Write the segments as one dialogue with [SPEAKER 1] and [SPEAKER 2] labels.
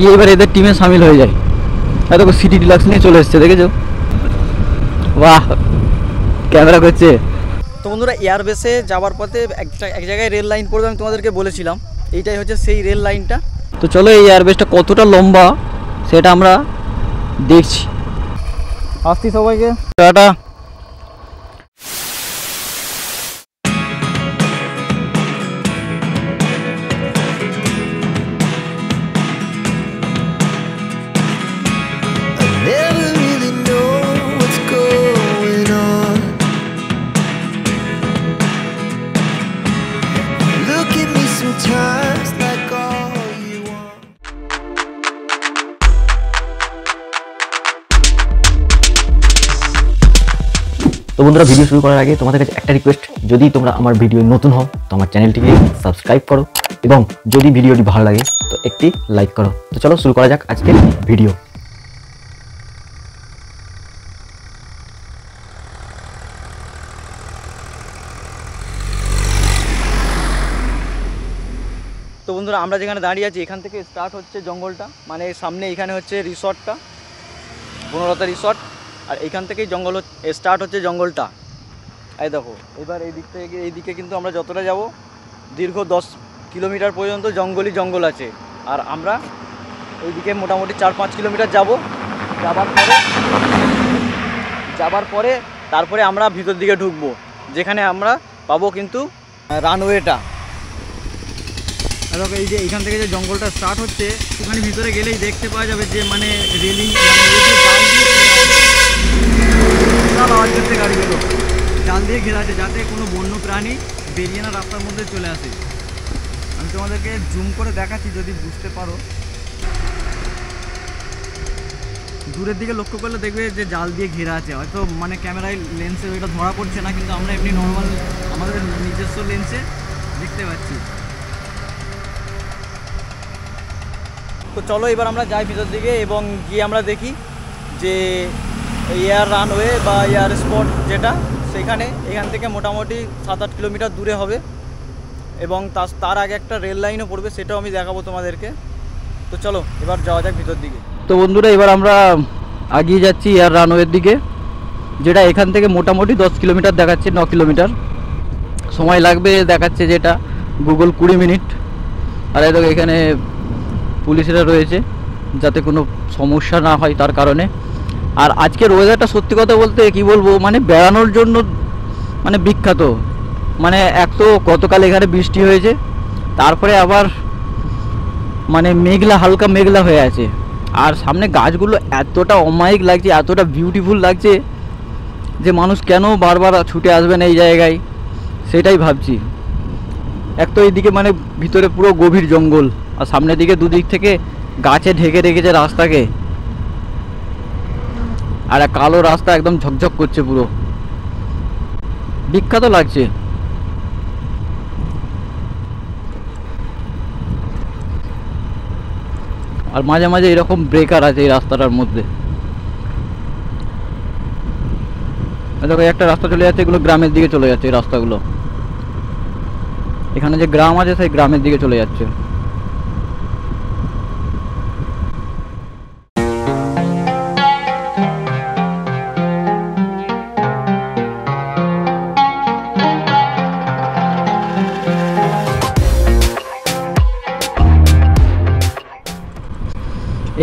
[SPEAKER 1] গিয়ে এবার এদের টিমে সামিল হয়ে যায়। দেখো সিটি ডিলাক্স নিয়ে চলে এসছে, দেখেছো? বাহ, ক্যামেরা করছে। তো বন্ধুরা, এয়ারবেসে যাওয়ার পথে এক জায়গায় রেল লাইন পড়বে, আমি তোমাদেরকে বলেছিলাম। এইটাই হচ্ছে সেই রেল লাইনটা। তো চলো এই এয়ারবেসটা কতটা লম্বা সেটা আমরা দেখছি। আসছি সবাইকে, টাটা।
[SPEAKER 2] তো বন্ধুরা, ভিডিও শুরু করার আগে তোমাদের কাছে একটা রিকোয়েস্ট, যদি তোমরা আমার ভিডিও নতুন হও তো আমার চ্যানেলটিকে সাবস্ক্রাইব করো, এবং যদি ভিডিওটি ভালো লাগে তো একটি লাইক করো। তো চলো শুরু করা যাক আজকের ভিডিও।
[SPEAKER 1] তো বন্ধুরা, আমরা যেখানে দাঁড়িয়ে আছি এখান থেকে স্টার্ট হচ্ছে জঙ্গলটা, মানে সামনে এখানে হচ্ছে রিসর্টটা, বনলতা রিসর্ট, আর এইখান থেকেই জঙ্গল স্টার্ট হচ্ছে জঙ্গলটা। এই দেখো, এবার এই দিকে কিন্তু আমরা যতটা যাব দীর্ঘ 10 কিলোমিটার পর্যন্ত জঙ্গলই জঙ্গল আছে। আর আমরা এইদিকে মোটামুটি 4-5 কিলোমিটার যাব। যাবার পরে তারপরে আমরা ভিতর দিকে ঢুকবো, যেখানে আমরা পাবো কিন্তু রানওয়েটা। দেখো, এই যে এইখান থেকে যে জঙ্গলটা স্টার্ট হচ্ছে, ওখানে ভিতরে গেলেই দেখতে পাওয়া যাবে যে মানে রেলিং, আওয়াজ করতে গাড়িগুলো জাল দিয়ে ঘেরা আছে, যাতে কোনো বন্য প্রাণী বেরিয়ে না রাস্তার মধ্যে চলে আসে। আমি তোমাদেরকে জুম করে দেখাচ্ছি যদি বুঝতে পারো। দূরের দিকে লক্ষ্য করলে দেখবে যে জাল দিয়ে ঘেরা আছে। হয়তো মানে ক্যামেরায় লেন্সে ওইটা ধরা পড়ছে না, কিন্তু আমরা এমনি নর্মাল আমাদের নিজস্ব লেন্সে দেখতে পাচ্ছি। তো চলো এবার আমরা যাই ভিতর দিকে এবং গিয়ে আমরা দেখি যে এয়ার রানওয়ে বা এয়ার স্পট যেটা, সেখানে এখান থেকে মোটামুটি 7-8 কিলোমিটার দূরে হবে, এবং তার আগে একটা রেল লাইনও পড়বে, সেটাও আমি দেখাবো তোমাদেরকে। তো চলো এবার যাওয়া যাক ভিতর দিকে। তো বন্ধুরা, এবার আমরা এগিয়ে যাচ্ছি এয়ার রানওয়ের দিকে, যেটা এখান থেকে মোটামুটি 10 কিলোমিটার দেখাচ্ছে, 9 কিলোমিটার সময় লাগবে দেখাচ্ছে, যেটা গুগল 20 মিনিট। আর এই দেখো এখানে পুলিশরা রয়েছে যাতে কোনো সমস্যা না হয় তার কারণে। আর আজকের ওয়েদারটা সত্যি কথা বলতে কি বলবো, মানে বেড়ানোর জন্য মানে বিখ্যাত। মানে এক তো গতকাল এখানে বৃষ্টি হয়েছে, তারপরে আবার মানে মেঘলা, হালকা মেঘলা হয়ে আছে, আর সামনে গাছগুলো এতটা অমায়িক লাগছে, এতটা বিউটিফুল লাগছে যে মানুষ কেন বারবার ছুটে আসবেন এই জায়গায়, সেটাই ভাবছি। এক তো এইদিকে মানে ভিতরে পুরো গভীর জঙ্গল, আর সামনের দিকে দুদিক থেকে গাছে ঢেকে রেখেছে রাস্তাকে, আর এক কালো রাস্তা একদম ঝকঝক করছে, পুরো বিখ্যাত লাগছে। আর মাঝে মাঝে এরকম ব্রেকার আছে এই রাস্তাটার মধ্যে। দেখো একটা রাস্তা চলে যাচ্ছে, এগুলো গ্রামের দিকে চলে যাচ্ছে এই রাস্তাগুলো। এখানে যে গ্রাম আছে সেই গ্রামের দিকে চলে যাচ্ছে।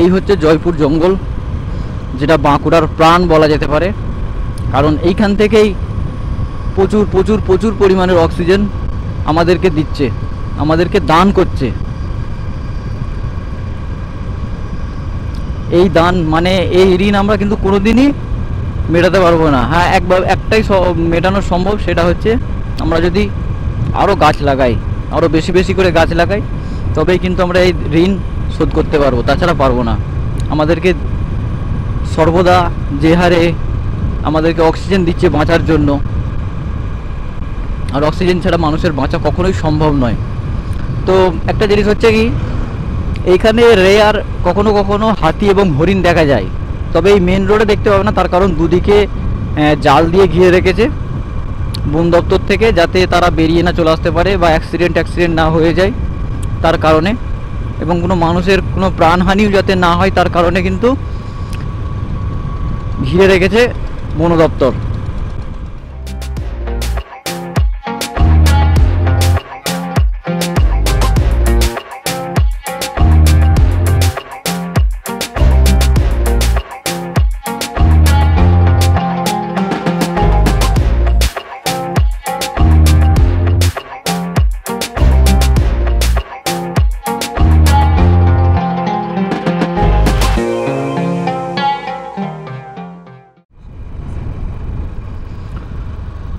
[SPEAKER 1] এই হচ্ছে জয়পুর জঙ্গল, যেটা বাঁকুড়ার প্রাণ বলা যেতে পারে, কারণ এইখান থেকেই প্রচুর প্রচুর প্রচুর পরিমাণের অক্সিজেন আমাদেরকে দিচ্ছে, আমাদেরকে দান করছে। এই দান মানে এই ঋণ আমরা কিন্তু কোনোদিনই মেটাতে পারবো না। হ্যাঁ, একটাই মেটানো সম্ভব, সেটা হচ্ছে আমরা যদি আরও গাছ লাগাই, আরও বেশি বেশি করে গাছ লাগাই, তবেই কিন্তু আমরা এই ঋণ শোধ করতে পারবো, তাছাড়া পারবো না। আমাদেরকে সর্বদা যে হারে আমাদেরকে অক্সিজেন দিচ্ছে বাঁচার জন্য, আর অক্সিজেন ছাড়া মানুষের বাঁচা কখনোই সম্ভব নয়। তো একটা জিনিস হচ্ছে কি, এইখানে রেয়ার কখনো কখনো হাতি এবং হরিণ দেখা যায়, তবে এই মেন রোডে দেখতে পাবে না, তার কারণ দুদিকে জাল দিয়ে ঘিরে রেখেছে বন দপ্তর থেকে, যাতে তারা বেরিয়ে না চলে আসতে পারে বা অ্যাক্সিডেন্ট না হয়ে যায়, তার কারণে। এবং কোনো মানুষের কোনো প্রাণহানিও যাতে না হয় তার কারণে কিন্তু ঘিরে রেখেছে বন দপ্তর।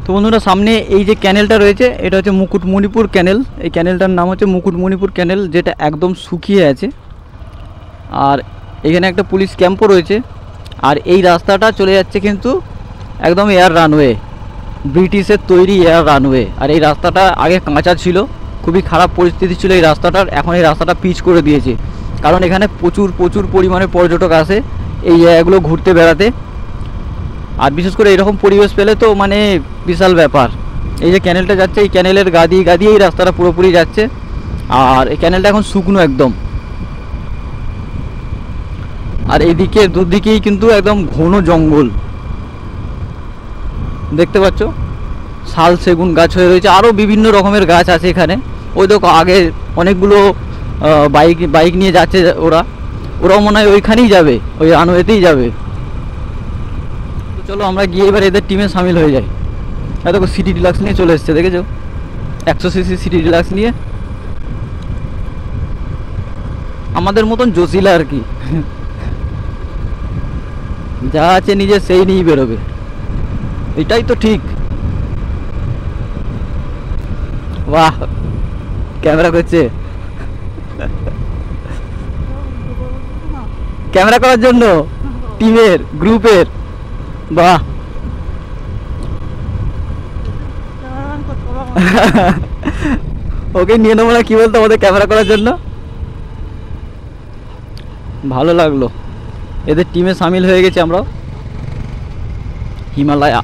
[SPEAKER 1] তো বন্ধুরা, সামনে এই যে ক্যানেলটা রয়েছে এটা হচ্ছে মুকুটমণিপুর ক্যানেল। এই ক্যানেলটার নাম হচ্ছে মুকুটমণিপুর ক্যানেল, যেটা একদম শুকিয়ে আছে। আর এখানে একটা পুলিশ ক্যাম্পও রয়েছে। আর এই রাস্তাটা চলে যাচ্ছে কিন্তু একদম এয়ার রানওয়ে, ব্রিটিশের তৈরি এয়ার রানওয়ে। আর এই রাস্তাটা আগে কাঁচা ছিল, খুবই খারাপ পরিস্থিতি ছিল এই রাস্তাটার। এখন এই রাস্তাটা পিচ করে দিয়েছে, কারণ এখানে প্রচুর প্রচুর পরিমাণে পর্যটক আসে এই জায়গাগুলো ঘুরতে বেড়াতে। আর বিশেষ করে এরকম পরিবেশ পেলে তো মানে বিশাল ব্যাপার। এই যে ক্যানেলটা যাচ্ছে, এই ক্যানেলের গা দিয়ে এই রাস্তাটা পুরোপুরি যাচ্ছে। আর এই ক্যানেলটা এখন শুকনো একদম। আর এইদিকে দুদিকেই কিন্তু একদম ঘন জঙ্গল দেখতে পাচ্ছ, শাল সেগুন গাছ হয়ে রয়েছে, আরও বিভিন্ন রকমের গাছ আছে এখানে। ওই দেখো আগে অনেকগুলো বাইক নিয়ে যাচ্ছে ওরাও মনে হয় ওইখানেই যাবে, ওই রানওয়েতেই যাবে। তো চলো আমরা গিয়ে এবার এদের টিমে সামিল হয়ে যাই। দেখো সিটি ডিলাক্স নিয়ে চলে এসছে, দেখেছো 100cc সিটি ডিলাক্স নিয়ে, আমাদের মতন জসিলা আর কি। যা আছে নিজে সেই নিয়েই বেরোবে, এটাই তো ঠিক। বাহ, ক্যামেরা করছে, ক্যামেরা করার জন্য টিমের গ্রুপের। বাহ, ওকে নিয়ে নেবো না কি বলতো আমাদের ক্যামেরা করার জন্য। ভালো লাগলো, এদের টিমে সামিল হয়ে গেছি আমরা। হিমালয়া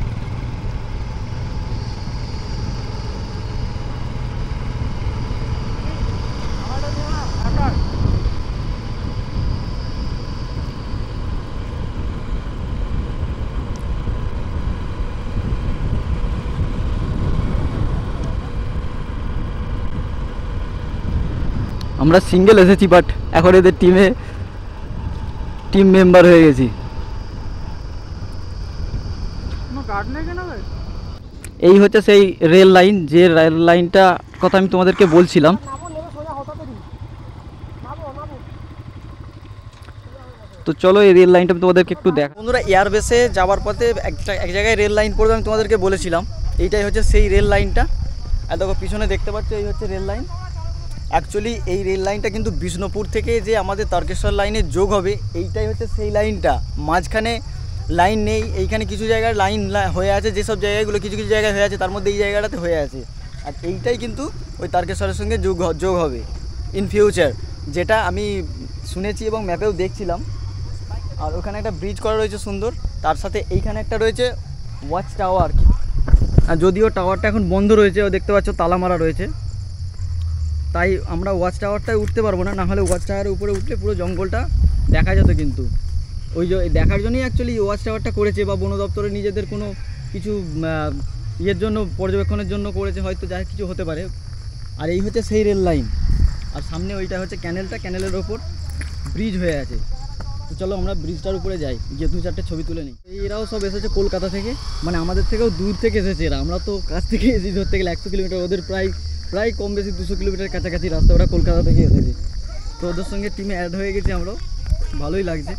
[SPEAKER 1] আমরা সিঙ্গেল এসেছি, বাট এখন এদের টিম মেম্বার হয়ে গেছি। এই হচ্ছে সেই রেল লাইন, যে রেল লাইনটা কথা আমি তোমাদেরকে বলছিলাম। তো চলো এই রেল লাইনটা আমি তোমাদেরকে একটু দেখ। বন্ধুরা, এয়ারবেসে যাওয়ার পথে এক জায়গায় রেল লাইন পড়বে, আমি তোমাদেরকে বলেছিলাম। এইটাই হচ্ছে সেই রেল লাইনটা। আর দেখো পিছনে দেখতে পাচ্ছ, এই হচ্ছে রেল লাইন। অ্যাকচুয়ালি এই রেল লাইনটা কিন্তু বিষ্ণুপুর থেকে যে আমাদের তারকেশ্বর লাইনে যোগ হবে, এইটাই হচ্ছে সেই লাইনটা। মাঝখানে লাইন নেই, এইখানে কিছু জায়গায় লাইন হয়ে আছে, যেসব জায়গাগুলো কিছু কিছু জায়গায় হয়ে আছে, তার মধ্যে এই জায়গাটাতে হয়ে আছে। আর এইটাই কিন্তু ওই তারকেশ্বরের সঙ্গে যোগ হবে ইন ফিউচার, যেটা আমি শুনেছি এবং ম্যাপেও দেখছিলাম। আর ওখানে একটা ব্রিজ করা রয়েছে সুন্দর, তার সাথে এইখানে একটা রয়েছে ওয়াচ টাওয়ার। আর যদিও টাওয়ারটা এখন বন্ধ রয়েছে, ও দেখতে পাচ্ছ তালা মারা রয়েছে, তাই আমরা ওয়াচ টাওয়ারটায় উঠতে পারবো না। নাহলে ওয়াচ টাওয়ারের উপরে উঠলে পুরো জঙ্গলটা দেখা যেত। কিন্তু ওই যে দেখার জন্যই অ্যাকচুয়ালি ওয়াচ টাওয়ারটা করেছে, বা বন দপ্তরে নিজেদের কোনো কিছু ইয়ের জন্য, পর্যবেক্ষণের জন্য করেছে হয়তো, যা কিছু হতে পারে। আর এই হচ্ছে সেই রেল লাইন। আর সামনে ওইটা হচ্ছে ক্যানেলটা, ক্যানেলের ওপর ব্রিজ হয়ে আছে। তো চলো আমরা ব্রিজটার উপরে যাই, গিয়ে 2-4টে ছবি তুলে নিই। এরাও সব এসেছে কলকাতা থেকে, মানে আমাদের থেকেও দূর থেকে এসেছে এরা। আমরা তো কাছ থেকে এসেছি ধরতে গেলে 100 কিলোমিটার, ওদের প্রায় কম বেশি 200 কিলোমিটার কাছাকাছি রাস্তা। ওরা কলকাতা থেকে এসেছে, তো ওদের সঙ্গে টিমে অ্যাড হয়ে গেছি আমরাও, ভালোই লাগছে।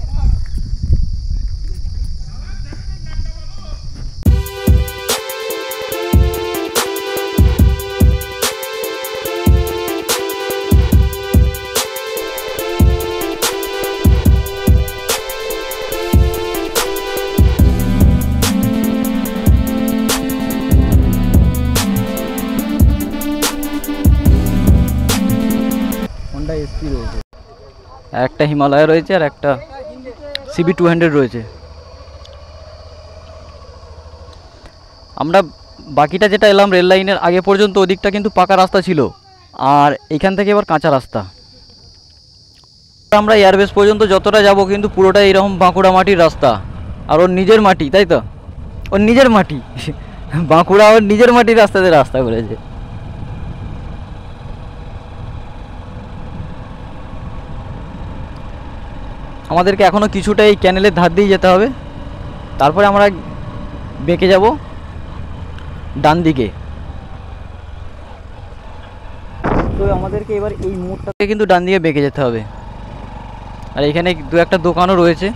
[SPEAKER 1] SP রয়েছে, একটা হিমালয় রয়েছে, আর একটা CB 200 রয়েছে। আমরা বাকিটা যেটা এলাম রেল লাইনের আগে পর্যন্ত, ওদিকটা কিন্তু পাকা রাস্তা ছিল, আর এখান থেকে এবার কাঁচা রাস্তা। আমরা এয়ারবেস পর্যন্ত যতটা যাব কিন্তু পুরোটা এইরকম বাঁকুড়া মাটির রাস্তা, আর ওর নিজের মাটি, তাই তো? ওর নিজের মাটি বাঁকুড়া ওর নিজের মাটির রাস্তাতে রাস্তা করেছে। আমাদেরকে এখনো কিছুটা এই ক্যানেলের ধার দিয়ে যেতে হবে, তারপরে আমরা বেঁকে যাব ডান দিকে। তো আমাদেরকে এবার এই মোড়টাকে কিন্তু ডান দিকে বেঁকে যেতে হবে। আর এখানে দু একটা দোকানও রয়েছে,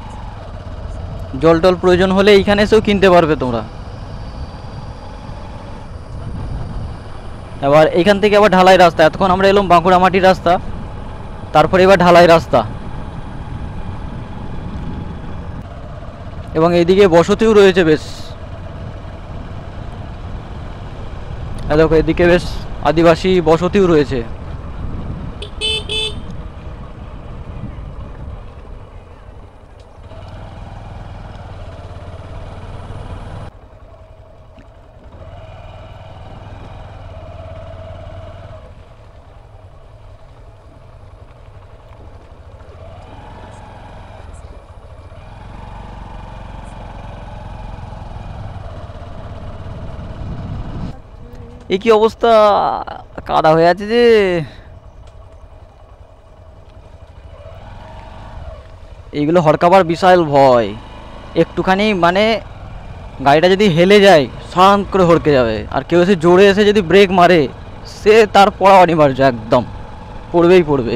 [SPEAKER 1] জল টল প্রয়োজন হলে এইখানে এসেও কিনতে পারবে তোমরা। এবার এইখান থেকে আবার ঢালাই রাস্তা, এতক্ষণ আমরা এলাম বাঁকুড়া মাটির রাস্তা, তারপরে এবার ঢালাই রাস্তা। এবং এইদিকে বসতিও রয়েছে বেশ, দেখো এদিকে বেশ আদিবাসী বসতিও রয়েছে। এ কি অবস্থা, কাদা হয়ে আছে যে। এইগুলো হরকাবার বিশাল ভয়, একটুখানি মানে গাড়িটা যদি হেলে যায় শান্ত করে হড়কে যাবে, আর কেউ এসে জোরে এসে যদি ব্রেক মারে সে তার পড়া অনিবার্য, একদম পড়বেই পড়বে।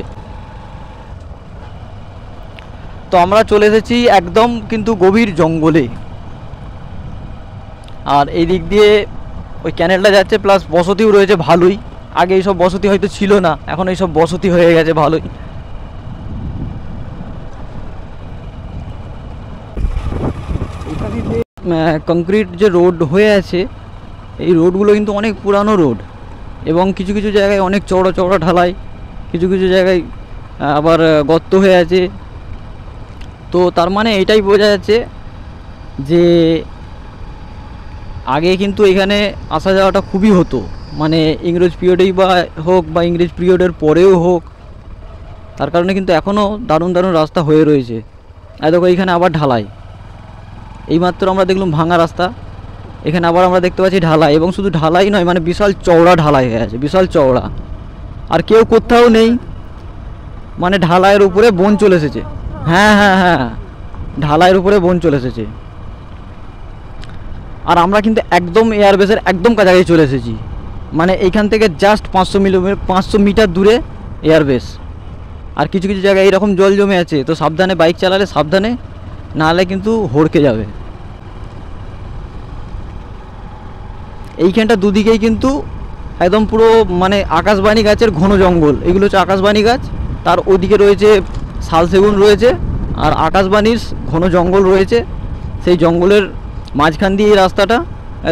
[SPEAKER 1] তো আমরা চলে এসেছি একদম কিন্তু গভীর জঙ্গলে, আর এই দিক দিয়ে ওই ক্যানেলটা যাচ্ছে, প্লাস বসতিও রয়েছে ভালোই। আগে এইসব বসতি হয়তো ছিল না, এখন এইসব বসতি হয়ে গেছে ভালোই। কংক্রিট যে রোড হয়ে আছে, এই রোডগুলো কিন্তু অনেক পুরানো রোড, এবং কিছু কিছু জায়গায় অনেক চওড়া চওড়া ঢালাই, কিছু কিছু জায়গায় আবার গর্ত হয়ে আছে। তো তার মানে এটাই বোঝা যাচ্ছে যে আগে কিন্তু এখানে আসা যাওয়াটা খুবই হতো, মানে ইংরেজ পিরিয়ডেই বা হোক বা ইংরেজ পিরিয়ডের পরেও হোক, তার কারণে কিন্তু এখনও দারুণ দারুণ রাস্তা হয়ে রয়েছে। আর দেখো এইখানে আবার ঢালাই, এইমাত্র আমরা দেখলাম ভাঙা রাস্তা, এখানে আবার আমরা দেখতে পাচ্ছি ঢালাই, এবং শুধু ঢালাই নয়, মানে বিশাল চওড়া ঢালাই হয়ে আছে, বিশাল চওড়া, আর কেউ কোথাও নেই, মানে ঢালাইয়ের উপরে বন চলে এসেছে। হ্যাঁ হ্যাঁ হ্যাঁ, ঢালাইয়ের উপরে বন চলে এসেছে। আর আমরা কিন্তু একদম এয়ারবেসের একদম কাছাকাছি চলে এসেছি, মানে এইখান থেকে জাস্ট 500 মিটার দূরে এয়ারবেস। আর কিছু কিছু জায়গায় এইরকম জল জমে আছে, তো সাবধানে বাইক চালালে সাবধানে, নাহলে কিন্তু হড়কে যাবে। এইখানটা দুদিকেই কিন্তু একদম পুরো মানে আকাশবাণী গাছের ঘন জঙ্গল, এগুলো হচ্ছে আকাশবাণী গাছ, তার ওদিকে রয়েছে শাল সেগুন রয়েছে, আর আকাশবাণীর ঘন জঙ্গল রয়েছে। সেই জঙ্গলের মাঝখান দিয়ে এই রাস্তাটা,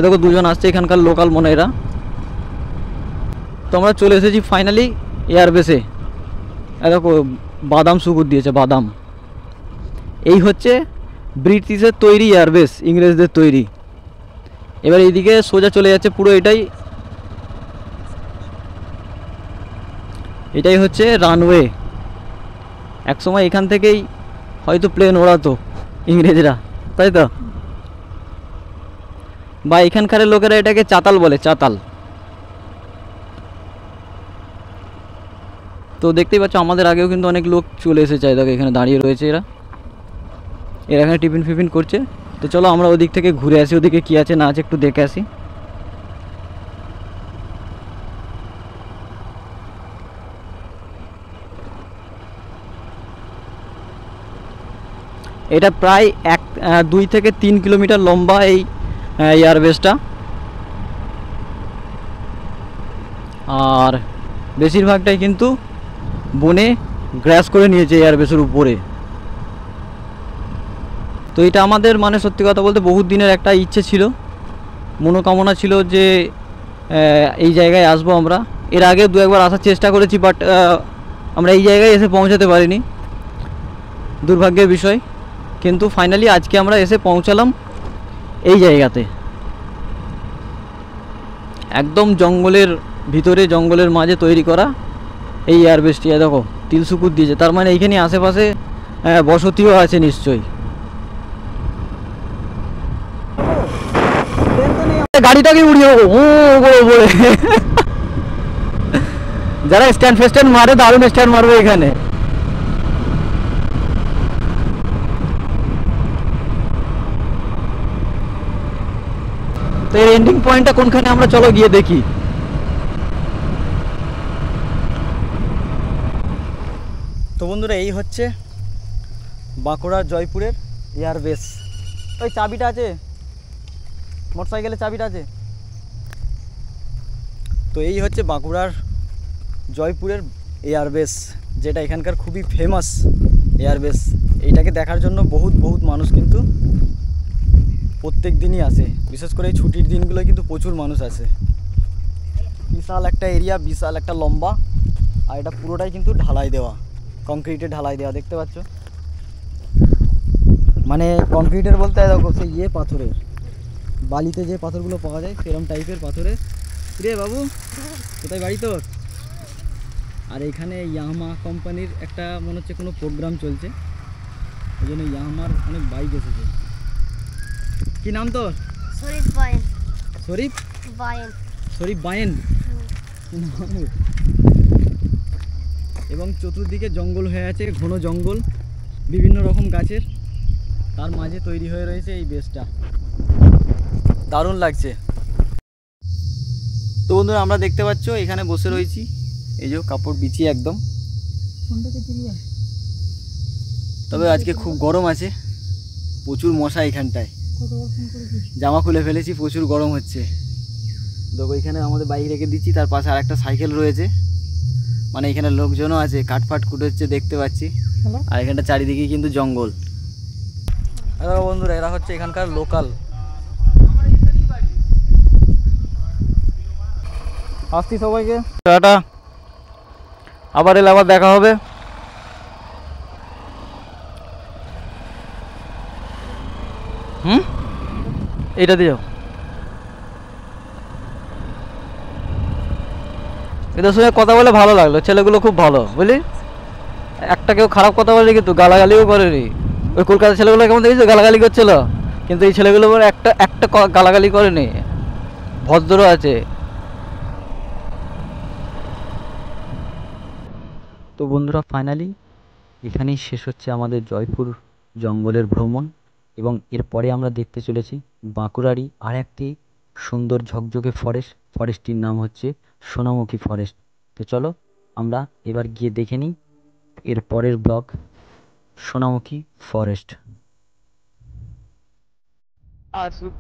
[SPEAKER 1] দেখো দুজন আসছে এখানকার লোকাল মনে এরা। তো আমরা চলে এসেছি ফাইনালি এয়ারবেসে। দেখো বাদাম সুগুর দিয়েছে, বাদাম। এই হচ্ছে ব্রিটিশের তৈরি এয়ারবেস, ইংরেজদের তৈরি। এবার এইদিকে সোজা চলে যাচ্ছে পুরো, এটাই হচ্ছে রানওয়ে। একসময় এখান থেকেই হয়তো প্লেন ওড়াতো ইংরেজরা, তাই তো? বা এখানকার লোকেরা এটাকে চাতাল বলে, চাতাল। তো দেখতেই পাচ্ছ আমাদের আগেও কিন্তু অনেক লোক চলে এসেছে, দেখো এখানে দাঁড়িয়ে রয়েছে এরা এখানে টিফিন ফিফিন করছে। তো চলো আমরা ওদিক থেকে ঘুরে আসি, ওদিকে কী আছে না আছে একটু দেখে আসি। এটা প্রায় 2 থেকে 3 কিলোমিটার লম্বা এই এয়ারবেসটা, আর বেশিরভাগটাই কিন্তু বনে গ্রাস করে নিয়েছে এয়ারবেসের উপরে। তো এটা আমাদের মানে সত্যি কথা বলতে বহুত দিনের একটা ইচ্ছে ছিল, মনোকামনা ছিল যে এই জায়গায় আসবো আমরা। এর আগে 2-1 বার আসার চেষ্টা করেছি, বাট আমরা এই জায়গায় এসে পৌঁছাতে পারিনি, দুর্ভাগ্যের বিষয়। কিন্তু ফাইনালি আজকে আমরা এসে পৌঁছালাম এই জায়গাতে, একদম জঙ্গলের ভিতরে, জঙ্গলের মাঝে তৈরি করা এই এয়ারবেসটি। দেখো তিলসুকুর দিয়েছে, তার মানে এইখানে আশেপাশে বসতিও আছে নিশ্চয়ই। গাড়িটাকে উড়িয়ে বলে যারা স্ট্যান্ড ফেস্ট্যান্ড মারে দারুণ স্ট্যান্ড মারবে এখানে। তো এর এন্ডিং পয়েন্টটা কোনখানে আমরা চলো গিয়ে দেখি। তো বন্ধুরা এই হচ্ছে বাঁকুড়ার জয়পুরের এয়ারবেস। ওই চাবিটা আছে, মোটরসাইকেলের চাবিটা আছে। তো এই হচ্ছে বাঁকুড়ার জয়পুরের এয়ারবেস, যেটা এখানকার খুবই ফেমাস এয়ারবেস। এইটাকে দেখার জন্য বহুত মানুষ কিন্তু প্রত্যেক দিনই আসে, বিশেষ করে এই ছুটির দিনগুলোয় কিন্তু প্রচুর মানুষ আসে। বিশাল একটা এরিয়া, বিশাল একটা লম্বা, আর এটা পুরোটাই কিন্তু ঢালাই দেওয়া, কংক্রিটের ঢালাই দেওয়া, দেখতে পাচ্ছ। মানে কংক্রিটের বলতে দেখো সেই পাথরের, বালিতে যে পাথরগুলো পাওয়া যায় সেরকম টাইপের পাথরের। রে বাবু কোথায় বাড়ি তোর? আর এখানে ইয়ামাহা কোম্পানির একটা মনে হচ্ছে কোনো প্রোগ্রাম চলছে, ওই জন্য ইয়ামাহার অনেক বাইক এসেছে। কি নাম তোর?
[SPEAKER 3] শরীফ বায়েন।
[SPEAKER 1] শরীফ
[SPEAKER 3] বায়েন।
[SPEAKER 1] শরীফ বায়েন। এবং চতুর্দিকে জঙ্গল হয়ে আছে, ঘন জঙ্গল, বিভিন্ন রকম গাছের, তার মাঝে তৈরি হয়ে রয়েছে এই বেসটা। দারুণ লাগছে। তো বন্ধুরা আমরা দেখতে পাচ্ছ এখানে বসে রয়েছি, এই যে কাপড় বিছিয়ে একদম। তবে আজকে খুব গরম আছে, প্রচুর মশা এখানটায়, জামা খুলে ফেলেছি, প্রচুর গরম হচ্ছে। দেখো এখানে আমাদের বাইক রেখে দিচ্ছি, তার পাশে আর একটা সাইকেল রয়েছে, মানে এখানে লোকজনও আছে, কাঠফাট কুটোচ্ছে দেখতে পাচ্ছি। আর এখানটা চারিদিকে কিন্তু জঙ্গল। দেখো বন্ধুরা এরা হচ্ছে এখানকার লোকাল। আসছি সবাইকে, টাটা, আবার এলে আবার দেখা হবে। এইটা দিয়ে যাও। এদের সঙ্গে কথা বলে ভালো লাগলো, ছেলেগুলো খুব ভালো বুঝলি, একটা কেউ খারাপ কথা বলে কিন্তু গালাগালিও করেনি। ওই কলকাতার ছেলেগুলো কেমন দেখেছো গালাগালি করছিল, কিন্তু এই ছেলেগুলো একটা একটা গালাগালি করেনি, ভদ্র আছে। তো বন্ধুরা ফাইনালি এখানেই শেষ হচ্ছে আমাদের জয়পুর জঙ্গলের ভ্রমণ, এবং এরপরে আমরা দেখতে চলেছি বাঁকুড়ারই আর একটি সুন্দর ঝকঝকে ফরেস্টটির নাম হচ্ছে সোনামুখী ফরেস্ট। তো চলো আমরা এবার গিয়ে দেখে নিই এর পরের ব্লগ, সোনামুখী ফরেস্ট। আসুক